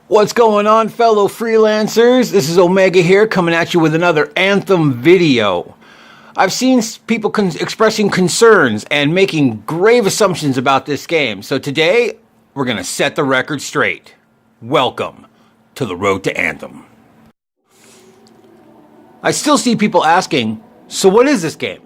What's going on, fellow freelancers? This is Omega here, coming at you with another Anthem video. I've seen people expressing concerns and making grave assumptions about this game, so today we're going to set the record straight. Welcome to the road to Anthem. I still see people asking, so what is this game?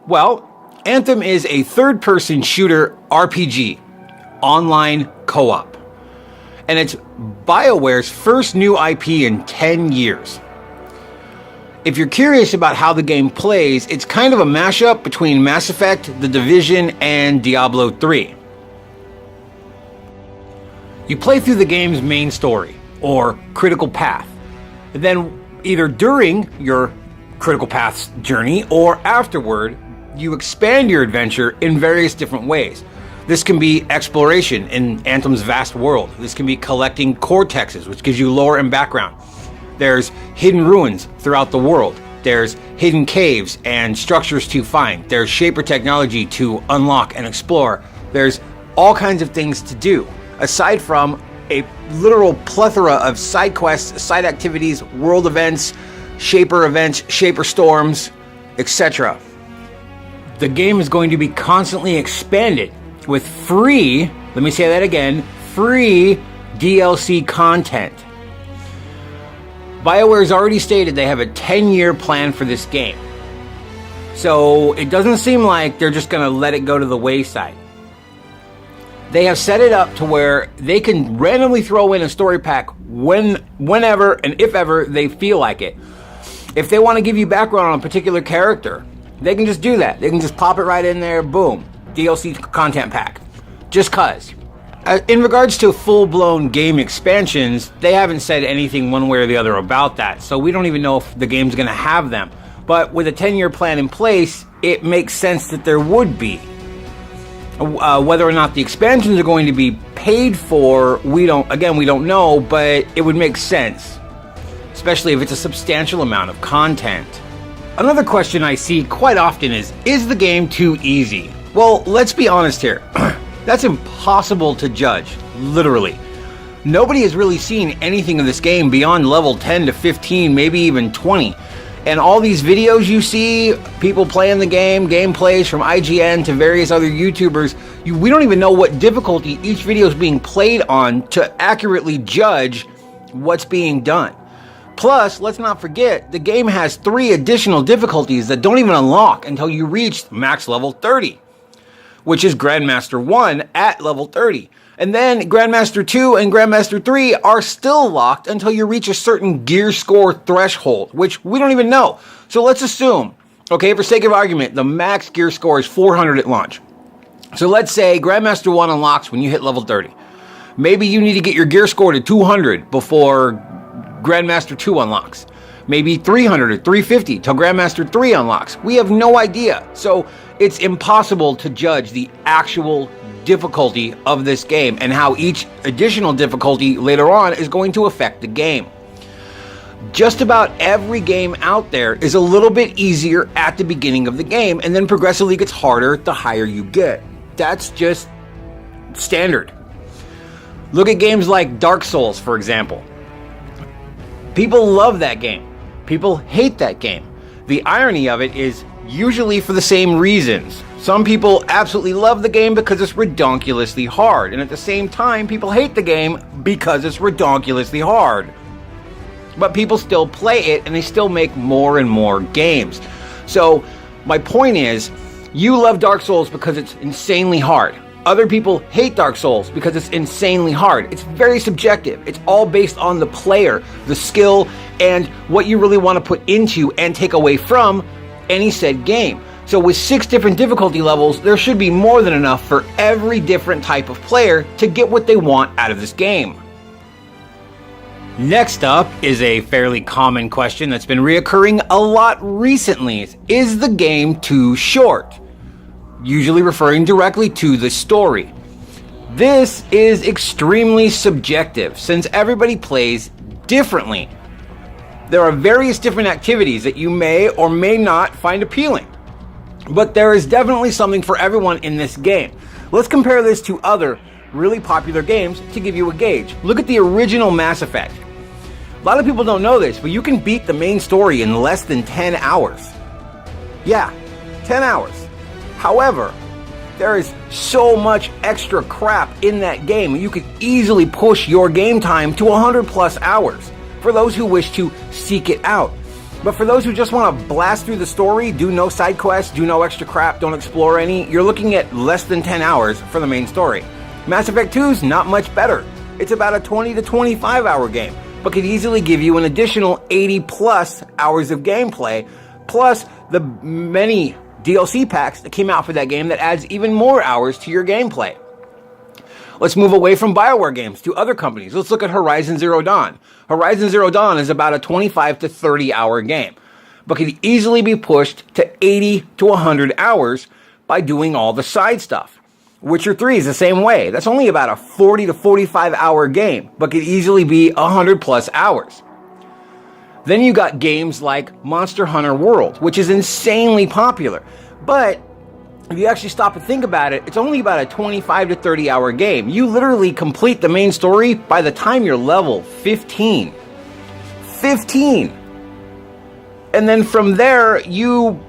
Well, Anthem is a third-person shooter RPG, online co-op. And it's Bioware's first new IP in 10 years. If you're curious about how the game plays, it's kind of a mashup between Mass Effect, The Division, and Diablo 3. You play through the game's main story, or critical path. And then either during your critical path's journey or afterward, you expand your adventure in various different ways. This can be exploration in Anthem's vast world. This can be collecting cortexes, which gives you lore and background. There's hidden ruins throughout the world. There's hidden caves and structures to find. There's shaper technology to unlock and explore. There's all kinds of things to do, aside from a literal plethora of side quests, side activities, world events, shaper storms, etc. The game is going to be constantly expanded with free, let me say that again, free DLC content. Bioware's already stated they have a 10-year plan for this game. So it doesn't seem like they're just going to let it go to the wayside. They have set it up to where they can randomly throw in a story pack whenever and if ever they feel like it. If they want to give you background on a particular character, they can just do that. They can just pop it right in there, boom. DLC content pack. Just cuz. In regards to full-blown game expansions, they haven't said anything one way or the other about that, so we don't even know if the game's going to have them. But with a 10-year plan in place, it makes sense that there would be. Whether or not the expansions are going to be paid for, we don't know, but it would make sense. Especially if it's a substantial amount of content. Another question I see quite often is the game too easy? Well, let's be honest here. That's impossible to judge, literally. Nobody has really seen anything of this game beyond level 10 to 15, maybe even 20. And all these videos you see, people playing the game, gameplays from IGN to various other YouTubers, we don't even know what difficulty each video is being played on to accurately judge what's being done. Plus, let's not forget, the game has 3 additional difficulties that don't even unlock until you reach max level 30. Which is Grandmaster 1 at level 30. And then Grandmaster 2 and Grandmaster 3 are still locked until you reach a certain gear score threshold, which we don't even know. So let's assume, okay, for sake of argument, the max gear score is 400 at launch. So let's say Grandmaster 1 unlocks when you hit level 30. Maybe you need to get your gear score to 200 before Grandmaster 2 unlocks. Maybe 300 or 350 till Grandmaster 3 unlocks. We have no idea. So it's impossible to judge the actual difficulty of this game and how each additional difficulty later on is going to affect the game. Just about every game out there is a little bit easier at the beginning of the game and then progressively gets harder the higher you get. That's just standard. Look at games like Dark Souls, for example. People love that game. People hate that game. The irony of it is usually for the same reasons. Some people absolutely love the game because it's redonkulously hard, and at the same time, people hate the game because it's redonkulously hard. But people still play it, and they still make more and more games. So, my point is, you love Dark Souls because it's insanely hard. Other people hate Dark Souls because it's insanely hard. It's very subjective. It's all based on the player, the skill, and what you really want to put into and take away from any said game. So with 6 different difficulty levels, there should be more than enough for every different type of player to get what they want out of this game. Next up is a fairly common question that's been reoccurring a lot recently. Is the game too short? Usually referring directly to the story. This is extremely subjective since everybody plays differently. There are various different activities that you may or may not find appealing. But there is definitely something for everyone in this game. Let's compare this to other really popular games to give you a gauge. Look at the original Mass Effect. A lot of people don't know this, but you can beat the main story in less than 10 hours. Yeah, 10 hours. However, there is so much extra crap in that game. You could easily push your game time to 100 plus hours for those who wish to seek it out. But for those who just want to blast through the story, do no side quests, do no extra crap, don't explore any, you're looking at less than 10 hours for the main story. Mass Effect 2 is not much better. It's about a 20 to 25 hour game, but could easily give you an additional 80 plus hours of gameplay, plus the many DLC packs that came out for that game that adds even more hours to your gameplay. Let's move away from Bioware games to other companies. Let's look at Horizon Zero Dawn. Horizon Zero Dawn is about a 25 to 30 hour game, but could easily be pushed to 80 to 100 hours by doing all the side stuff. Witcher 3 is the same way. That's only about a 40 to 45 hour game, but could easily be 100 plus hours. Then you got games like Monster Hunter World, which is insanely popular. But if you actually stop and think about it, it's only about a 25 to 30 hour game. You literally complete the main story by the time you're level 15. 15! And then from there, you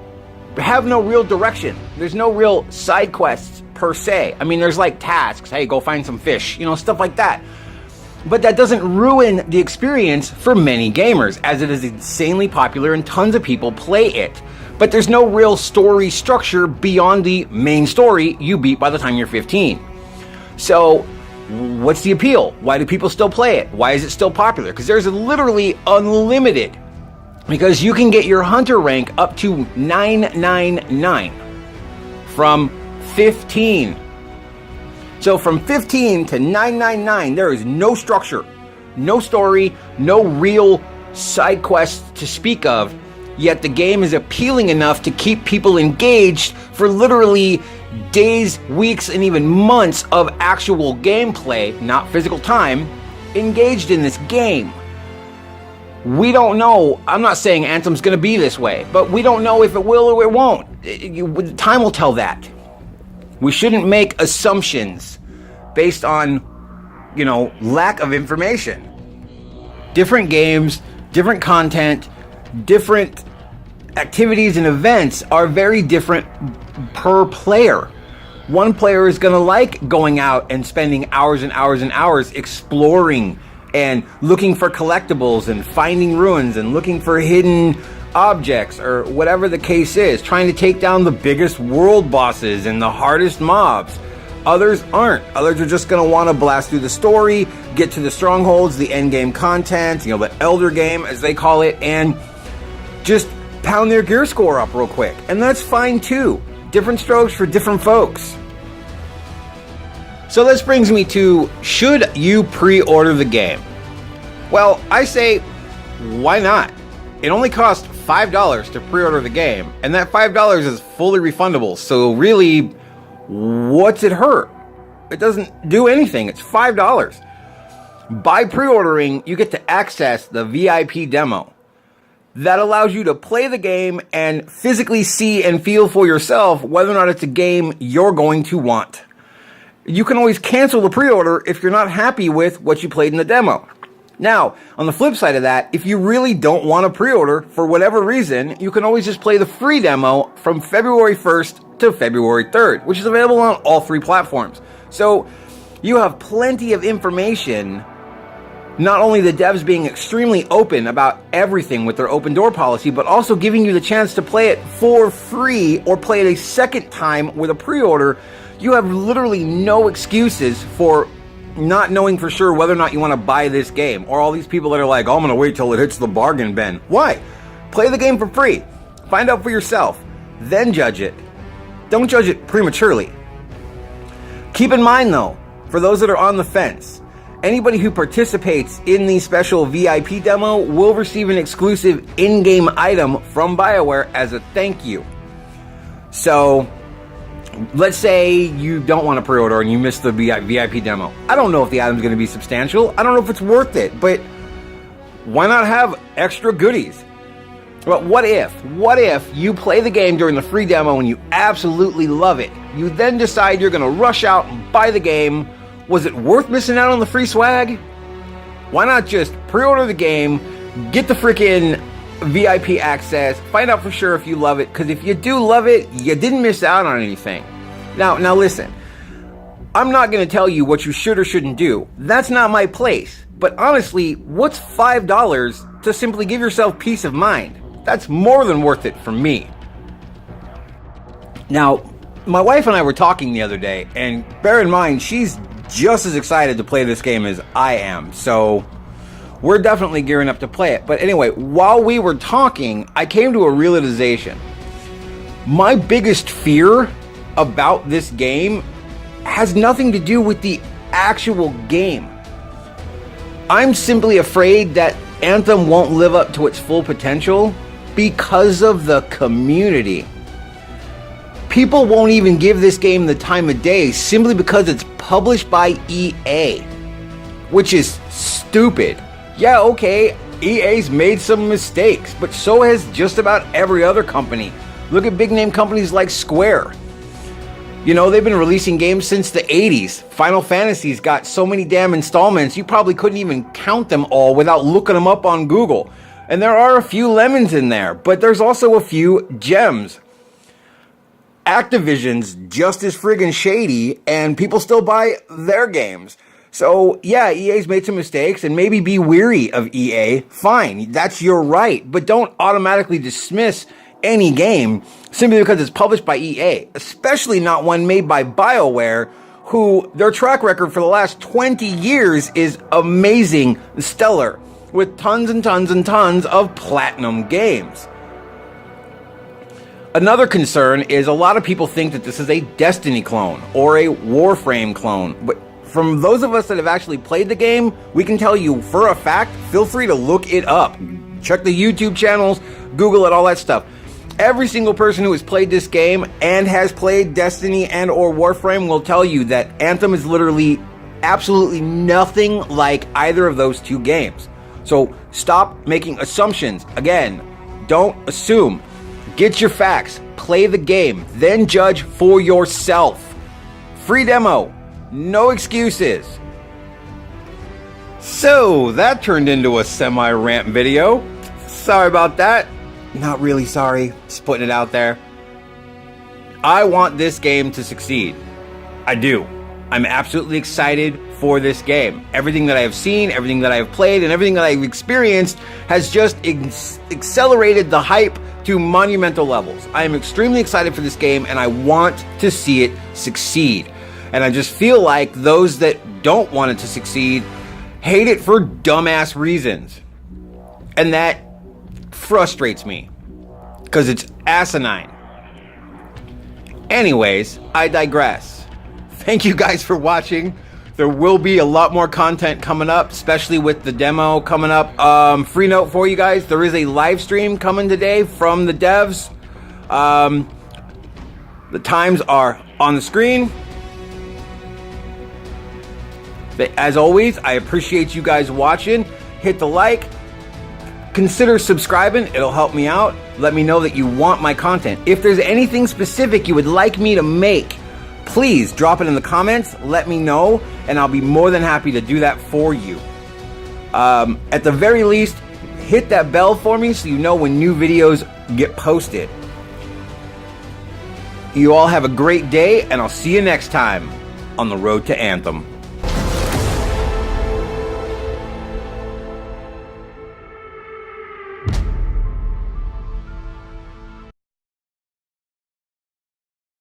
have no real direction. There's no real side quests per se. I mean, there's like tasks. Hey, go find some fish. Stuff like that. But that doesn't ruin the experience for many gamers, as it is insanely popular and tons of people play it. But there's no real story structure beyond the main story you beat by the time you're 15. So, what's the appeal? Why do people still play it? Why is it still popular? Because there's literally unlimited. Because you can get your hunter rank up to 999 from 15. So from 15 to 999, there is no structure, no story, no real side quests to speak of, yet the game is appealing enough to keep people engaged for literally days, weeks, and even months of actual gameplay, not physical time, engaged in this game. We don't know. I'm not saying Anthem's going to be this way, but we don't know if it will or it won't. Time will tell that. We shouldn't make assumptions based on, lack of information. Different games, different content, different activities and events are very different per player. One player is going to like going out and spending hours and hours and hours exploring and looking for collectibles and finding ruins and looking for hidden objects or whatever the case is, trying to take down the biggest world bosses and the hardest mobs. Others aren't. Others are just going to want to blast through the story, get to the strongholds, the end game content, the elder game as they call it, and just pound their gear score up real quick. And that's fine too. Different strokes for different folks. So this brings me to, should you pre-order the game? Well, I say, why not? It only costs $5 to pre-order the game, and that $5 is fully refundable. So really, what's it hurt? It doesn't do anything. It's $5. By pre-ordering, you get to access the VIP demo. That allows you to play the game and physically see and feel for yourself whether or not it's a game you're going to want. You can always cancel the pre-order if you're not happy with what you played in the demo. Now, on the flip side of that, if you really don't want to pre-order for whatever reason, you can always just play the free demo from February 1st to February 3rd, which is available on all three platforms. So you have plenty of information, not only the devs being extremely open about everything with their open door policy, but also giving you the chance to play it for free or play it a second time with a pre-order. You have literally no excuses for not knowing for sure whether or not you want to buy this game, or all these people that are like, oh, I'm going to wait till it hits the bargain bin. Why? Play the game for free. Find out for yourself. Then judge it. Don't judge it prematurely. Keep in mind, though, for those that are on the fence, anybody who participates in the special VIP demo will receive an exclusive in-game item from Bioware as a thank you. So let's say you don't want to pre-order and you missed the VIP demo. I don't know if the item's going to be substantial. I don't know if it's worth it, but why not have extra goodies? But what if you play the game during the free demo and you absolutely love it? You then decide you're going to rush out and buy the game Was it worth missing out on the free swag? Why not just pre-order the game, get the freaking VIP access, find out for sure if you love it, because if you do love it, you didn't miss out on anything. Now listen, I'm not going to tell you what you should or shouldn't do. That's not my place. But honestly, what's $5 to simply give yourself peace of mind? That's more than worth it for me. Now, my wife and I were talking the other day, and bear in mind, she's just as excited to play this game as I am, so we're definitely gearing up to play it. But anyway, while we were talking, I came to a realization. My biggest fear about this game has nothing to do with the actual game. I'm simply afraid that Anthem won't live up to its full potential because of the community. People won't even give this game the time of day simply because it's published by EA, which is stupid. Yeah, okay, EA's made some mistakes, but so has just about every other company. Look at big name companies like Square. You know, they've been releasing games since the 80s. Final Fantasy's got so many damn installments, you probably couldn't even count them all without looking them up on Google. And there are a few lemons in there, but there's also a few gems. Activision's just as friggin' shady, and people still buy their games. So, yeah, EA's made some mistakes, and maybe be weary of EA. Fine, that's your right, but don't automatically dismiss any game simply because it's published by EA, especially not one made by Bioware, who their track record for the last 20 years is amazing, stellar, with tons and tons and tons of platinum games. Another concern is a lot of people think that this is a Destiny clone or a Warframe clone, but from those of us that have actually played the game, we can tell you for a fact, feel free to look it up. Check the YouTube channels, Google it, all that stuff. Every single person who has played this game and has played Destiny and or Warframe will tell you that Anthem is literally absolutely nothing like either of those two games. So stop making assumptions. Again, don't assume. Get your facts, play the game, then judge for yourself. Free demo, no excuses. So that turned into a semi-rant video. Sorry about that. Not really sorry, just putting it out there. I want this game to succeed. I do. I'm absolutely excited for this game. Everything that I have seen, everything that I have played, and everything that I've experienced has just accelerated the hype to monumental levels. I am extremely excited for this game, and I want to see it succeed. And I just feel like those that don't want it to succeed hate it for dumbass reasons. And that frustrates me because it's asinine. Anyways, I digress. Thank you guys for watching. There will be a lot more content coming up, especially with the demo coming up. Free note for you guys, there is a live stream coming today from the devs. The times are on the screen. As always, I appreciate you guys watching. Hit the like. Consider subscribing, it'll help me out. Let me know that you want my content. If there's anything specific you would like me to make, please drop it in the comments, let me know, and I'll be more than happy to do that for you. At the very least, hit that bell for me so you know when new videos get posted. You all have a great day, and I'll see you next time on the road to Anthem.